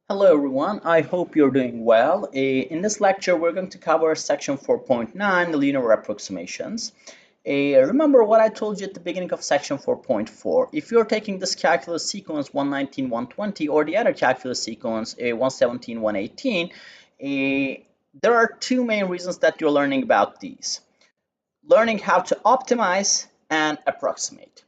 Hello everyone, I hope you're doing well. In this lecture, we're going to cover section 4.9, the linear approximations. Remember what I told you at the beginning of section 4.4. If you're taking this calculus sequence 119, 120 or the other calculus sequence 117, 118, there are two main reasons that you're learning about these. Learning how to optimize and approximate.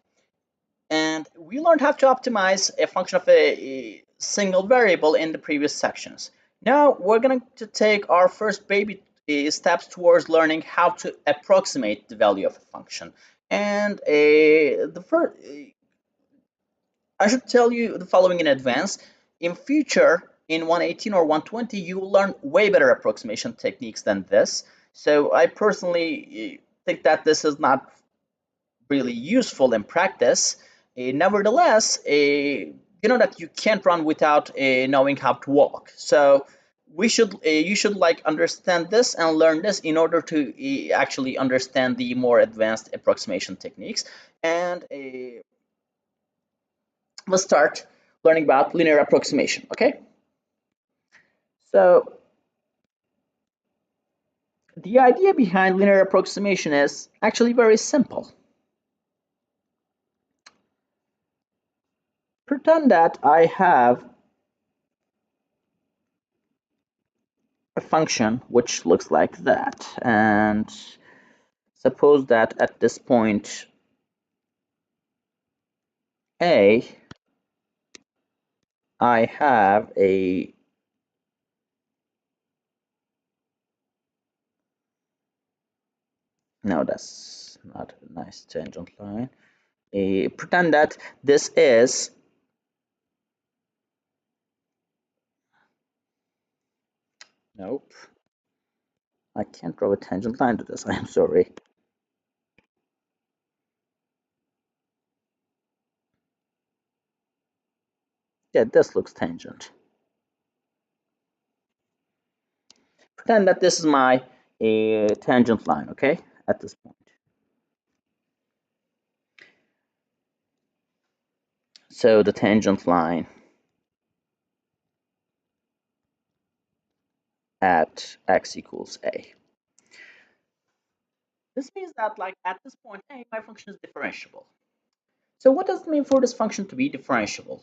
And we learned how to optimize a function of a single variable in the previous sections. Now we're going to take our first baby steps towards learning how to approximate the value of a function. And the first, I should tell you the following in advance. In future, in 118 or 120, you will learn way better approximation techniques than this. So I personally think that this is not really useful in practice. Nevertheless, you know that you can't run without knowing how to walk. So you should like understand this and learn this in order to actually understand the more advanced approximation techniques. And let's start learning about linear approximation. Okay. So the idea behind linear approximation is actually very simple. Pretend that I have a function which looks like that, and suppose that at this point A, I have a no, that's not a nice tangent line. Pretend that this is nope, I can't draw a tangent line to this. I'm sorry. Yeah, this looks tangent. Pretend that this is my tangent line, okay, at this point. So the tangent line at x equals a. This means that like at this point a, my function is differentiable. So what does it mean for this function to be differentiable?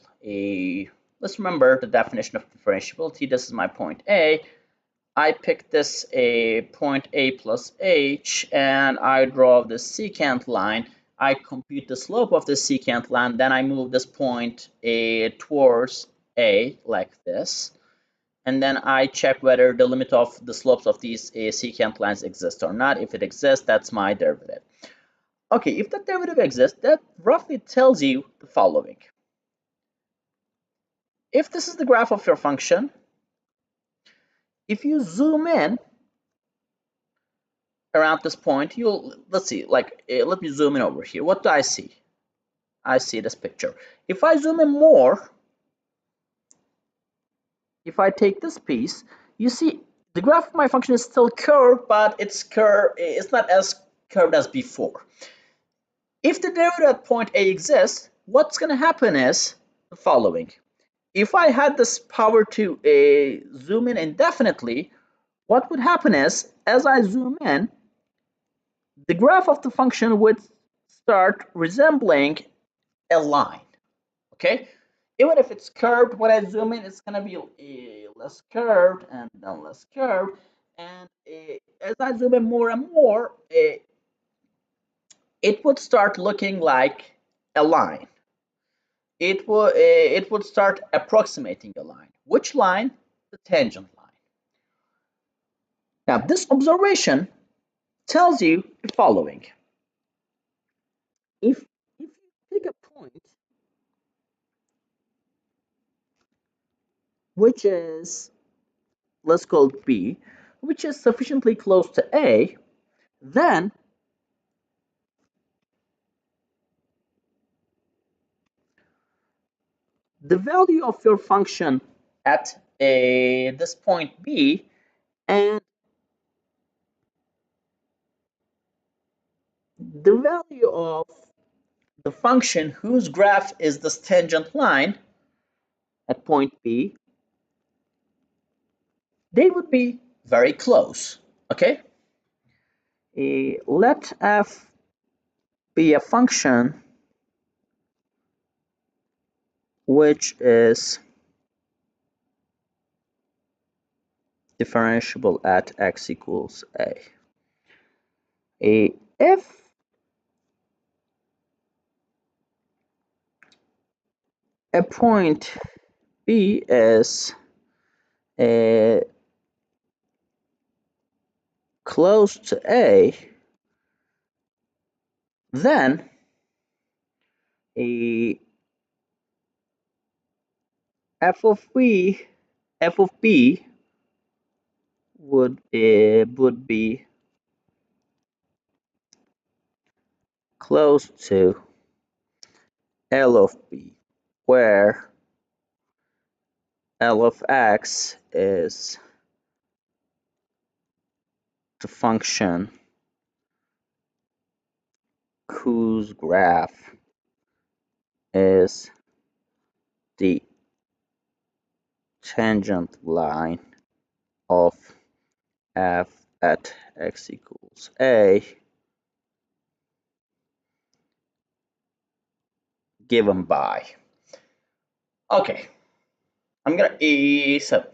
Let's remember the definition of differentiability. This is my point A. I pick this point A plus H, and I draw the secant line. I compute the slope of the secant line, then I move this point towards A like this. And then I check whether the limit of the slopes of these secant lines exist or not. If it exists, that's my derivative. Okay, if that derivative exists, that roughly tells you the following. If this is the graph of your function, if you zoom in around this point, let's see, like, let me zoom in over here. What do I see? I see this picture. If I zoom in more, if I take this piece, you see the graph of my function is still curved, but it's not as curved as before. If the derivative at point A exists, what's going to happen is the following. If I had this power to zoom in indefinitely, what would happen is, as I zoom in, the graph of the function would start resembling a line. Okay? Even if it's curved, when I zoom in, it's going to be less curved and then less curved. And as I zoom in more and more, it would start looking like a line. It would start approximating a line. Which line? The tangent line. Now, this observation tells you the following. If you take a point which is, let's call it B, which is sufficiently close to A, then the value of your function at this point B and the value of the function whose graph is this tangent line at point B they would be very close. Okay, let f be a function which is differentiable at x equals a. If a point B is close to A, then a f of B would be close to L of B, where L of x is the function whose graph is the tangent line of f at x equals a, given by. Okay, I'm gonna so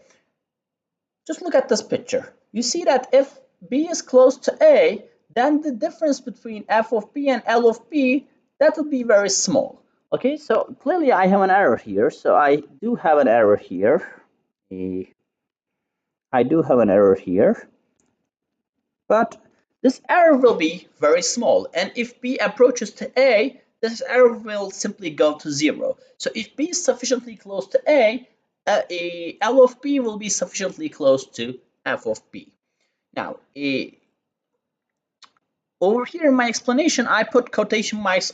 just look at this picture. You see that if B is close to A, then the difference between f of B and L of B, that would be very small. Okay, so clearly I have an error here. So I do have an error here. I do have an error here. But this error will be very small. And if B approaches to A, this error will simply go to 0. So if B is sufficiently close to A, L of B will be sufficiently close to f of B. Now, over here in my explanation, I put quotation marks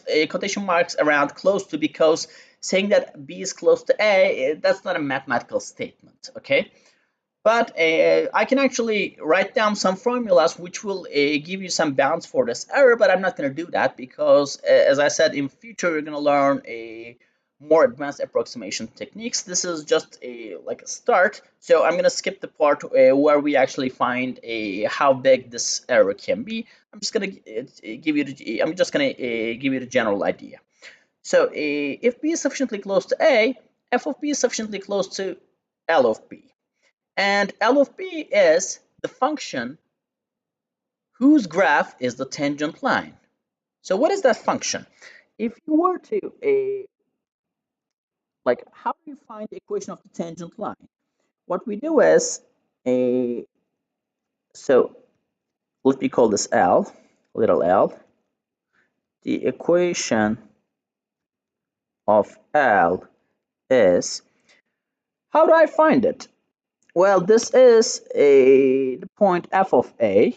around close to, because saying that B is close to A, that's not a mathematical statement, okay? But I can actually write down some formulas which will give you some bounds for this error, but I'm not going to do that because, as I said, in future you're going to learn a more advanced approximation techniques. This is just like a start, so I'm going to skip the part where we actually find how big this error can be. I'm just going to give you the general idea. So if B is sufficiently close to A, f of B is sufficiently close to L of B. And L of B is the function whose graph is the tangent line. So what is that function? If you were to, how do you find the equation of the tangent line? What we do is, so let me call this L, little l. The equation of L is, how do I find it? Well, this is the point f of A.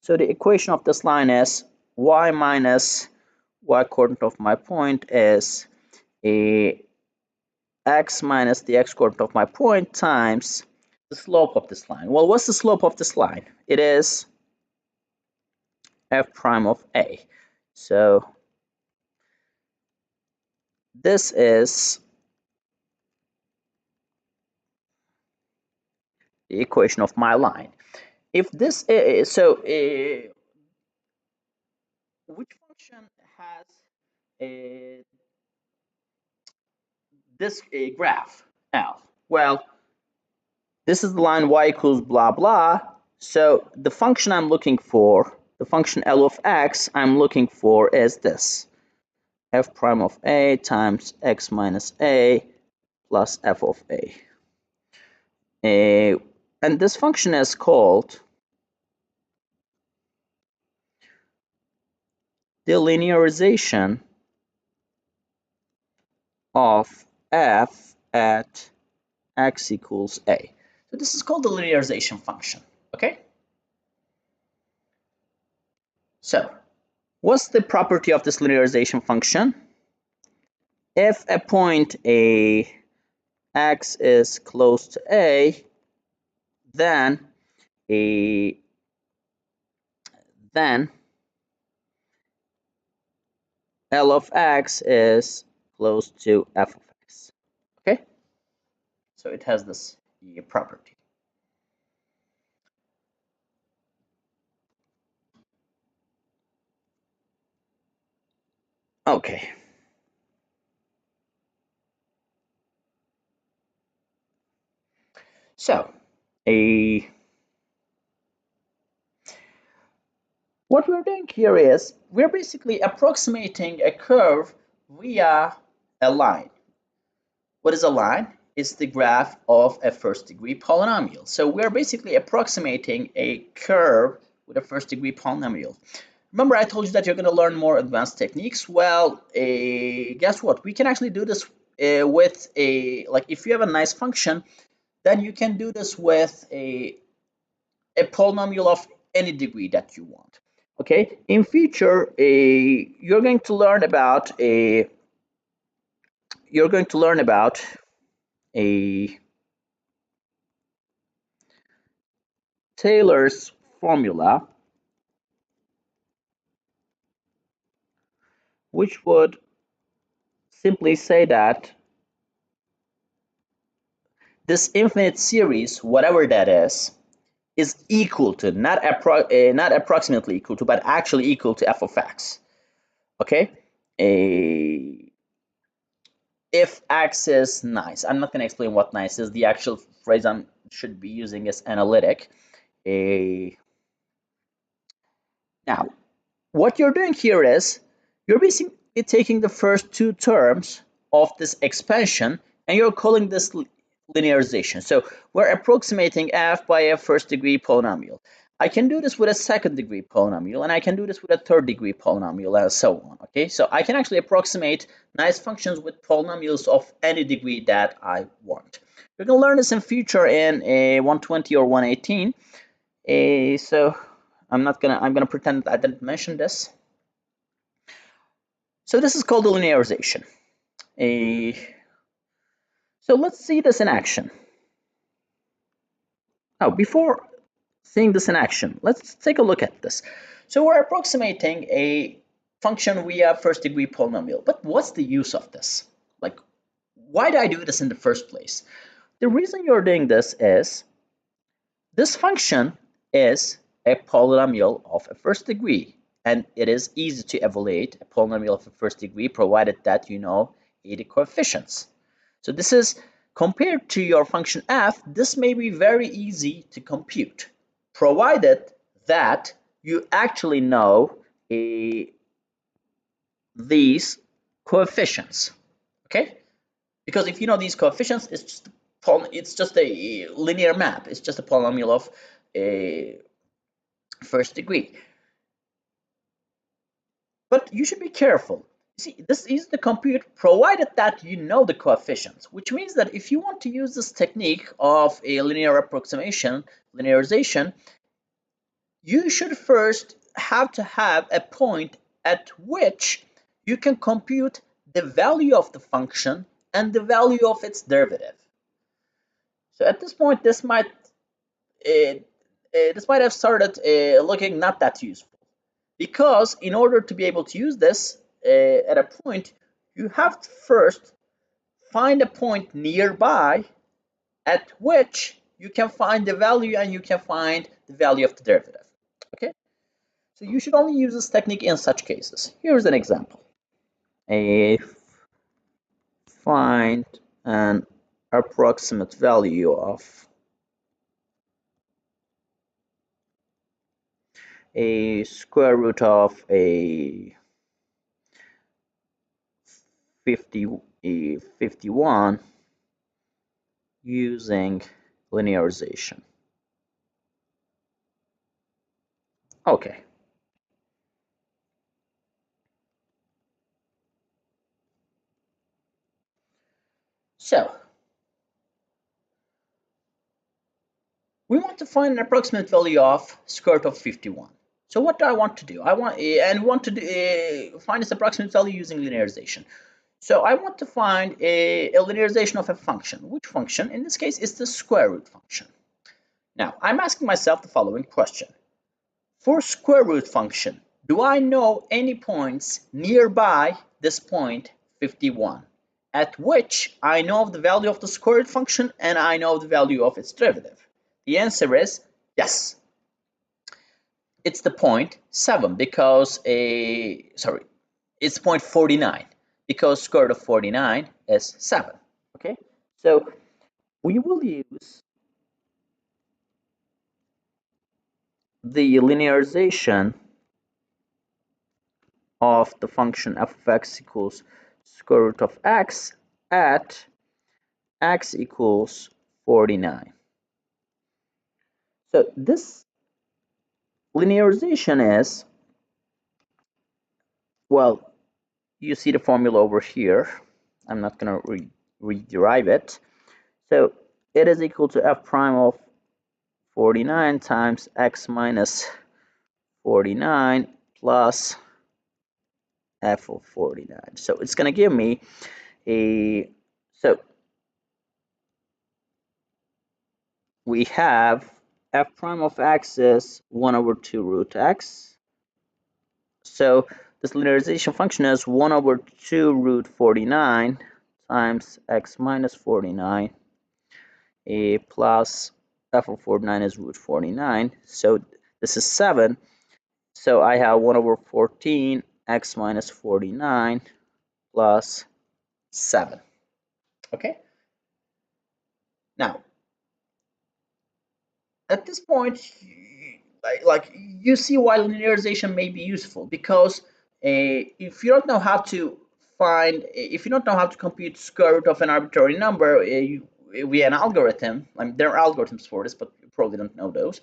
So the equation of this line is y minus y coordinate of my point is x minus the x coordinate of my point times the slope of this line. Well, what's the slope of this line? It is f prime of A. So this is the equation of my line. If this is, which function has this graph L? Well, this is the line y equals blah blah. So the function I'm looking for, the function L of x I'm looking for is this, f prime of A times x minus A plus f of A. And this function is called the linearization of f at x equals A. So this is called the linearization function, okay? So what's the property of this linearization function? If a point x is close to A, then L of x is close to f of x. Okay, so it has this property. Okay. So, a what we're doing here is we're basically approximating a curve via a line. What is a line? It's the graph of a first degree polynomial. So we're basically approximating a curve with a first degree polynomial. Remember, I told you that you're going to learn more advanced techniques. Well, guess what? We can actually do this with like if you have a nice function, then you can do this with a polynomial of any degree that you want. Okay, in future, you're going to learn about a Taylor's formula, which would simply say that this infinite series, whatever that is equal to, not approximately equal to, but actually equal to f of x. Okay? If x is nice, I'm not going to explain what nice is. The actual phrase I should be using is analytic. Now, what you're doing here is you're basically taking the first two terms of this expansion and you're calling this linearization. So we're approximating f by a first degree polynomial. I can do this with a second degree polynomial, and I can do this with a third degree polynomial, and so on. Okay, so I can actually approximate nice functions with polynomials of any degree that I want. We're going to learn this in future in 120 or 118. So I'm gonna pretend I didn't mention this. So this is called the linearization. So let's see this in action. Now, before seeing this in action, let's take a look at this. So we're approximating a function via first degree polynomial, but what's the use of this? Like, why do I do this in the first place? The reason you're doing this is this function is a polynomial of a first degree, and it is easy to evaluate a polynomial of a first degree provided that you know the coefficients. So this is compared to your function f, this may be very easy to compute, provided that you actually know these coefficients. Okay? Because if you know these coefficients, it's just a linear map. It's just a polynomial of a first degree. But you should be careful. See, this is the compute provided that you know the coefficients, which means that if you want to use this technique of a linear approximation, linearization, you should first have to have a point at which you can compute the value of the function and the value of its derivative. So at this point, this might have started looking not that useful, because in order to be able to use this at a point, you have to first find a point nearby at which you can find the value and you can find the value of the derivative. Okay, so you should only use this technique in such cases. Here's an example. Find an approximate value of a square root of a 51 using linearization. Okay. So we want to find an approximate value of square root of 51. So what do I want to do? I want to find this approximate value using linearization. So I want to find a linearization of a function. Which function? In this case, is the square root function. Now, I'm asking myself the following question. For square root function, do I know any points nearby this point 51, at which I know the value of the square root function and I know the value of its derivative? The answer is yes. It's the point 7 because It's 0.49 because square root of 49 is 7. Okay, so we will use the linearization of the function f of x equals square root of x at x equals 49. So this linearization is, well, you see the formula over here. I'm not going to rederive it. So it is equal to f prime of 49 times x minus 49 plus f of 49. So it's going to give me a, so we have f prime of x is 1 over 2 root x. So this linearization function is 1 over 2 root 49 times x minus 49 a plus f of 49 is root 49. So this is 7. So I have 1 over 14 x minus 49 plus 7. Okay. Now, at this point, like you see why linearization may be useful, because if you don't know how to if you don't know how to compute square root of an arbitrary number via an algorithm, I mean, there are algorithms for this, but you probably don't know those.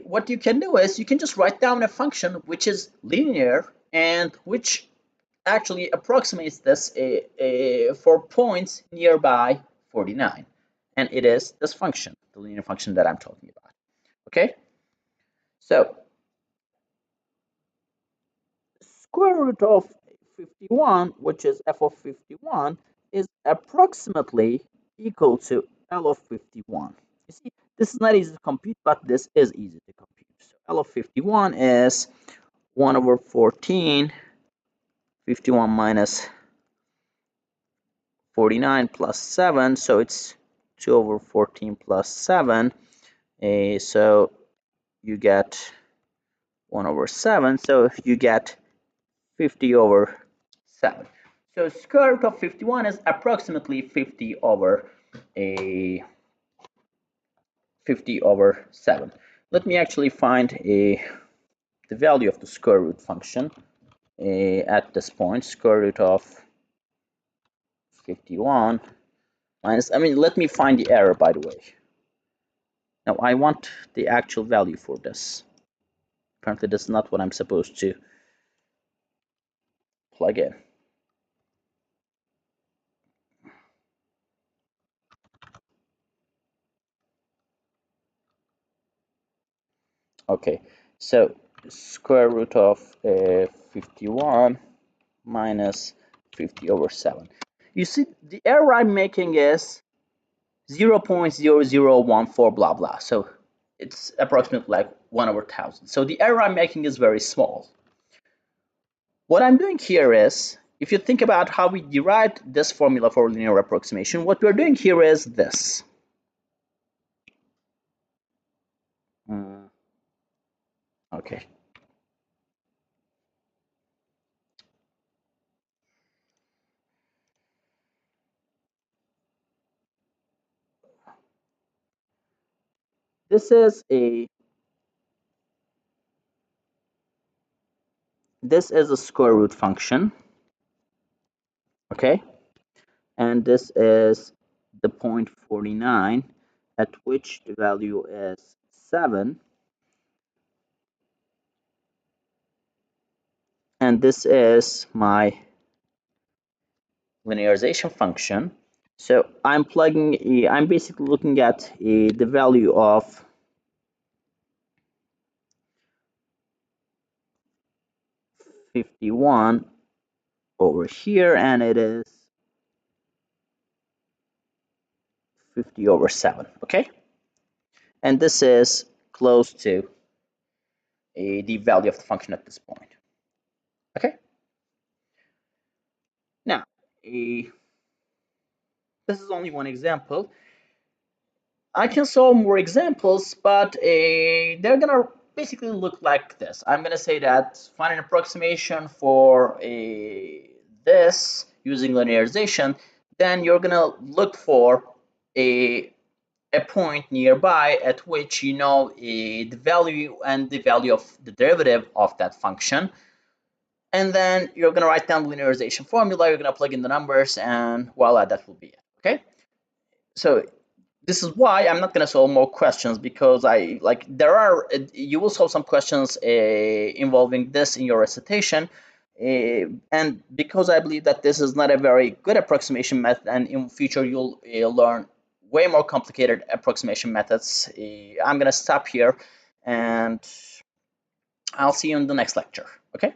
What you can do is you can just write down a function which is linear and which actually approximates this for points nearby 49. And it is this function, the linear function that I'm talking about. Okay? So, square root of 51, which is f of 51, is approximately equal to L of 51. You see, this is not easy to compute, but this is easy to compute. So L of 51 is 1 over 14, 51 minus 49 plus 7, so it's 2 over 14 plus 7. So you get 1 over 7, so you get 50 over 7. So square root of 51 is approximately 50 over 7. Let me actually find the value of the square root function at this point. Square root of 51 minus, let me find the error, by the way. Now I want the actual value for this. Apparently that's not what I'm supposed to plug in. Okay, so square root of 51 minus 50 over 7. You see, the error I'm making is 0.0014 blah blah. So it's approximately like 1 over 1,000. So the error I'm making is very small. What I'm doing here is, if you think about how we derived this formula for linear approximation, what we're doing here is this. Okay. This is a square root function, okay? And this is the point 49 at which the value is 7. And this is my linearization function. So I'm basically looking at the value of (51) over here, and it is 50 over 7, okay? And this is close to the value of the function at this point, okay? Now, this is only one example. I can solve more examples, but they're gonna basically look like this. I'm going to say that find an approximation for this using linearization. Then you're going to look for a point nearby at which you know the value and the value of the derivative of that function. And then you're going to write down the linearization formula. You're going to plug in the numbers, and voila, that will be it. Okay. So this is why I'm not going to solve more questions, because you will solve some questions involving this in your recitation, and because I believe that this is not a very good approximation method, and in future you'll learn way more complicated approximation methods. I'm going to stop here, and I'll see you in the next lecture. Okay.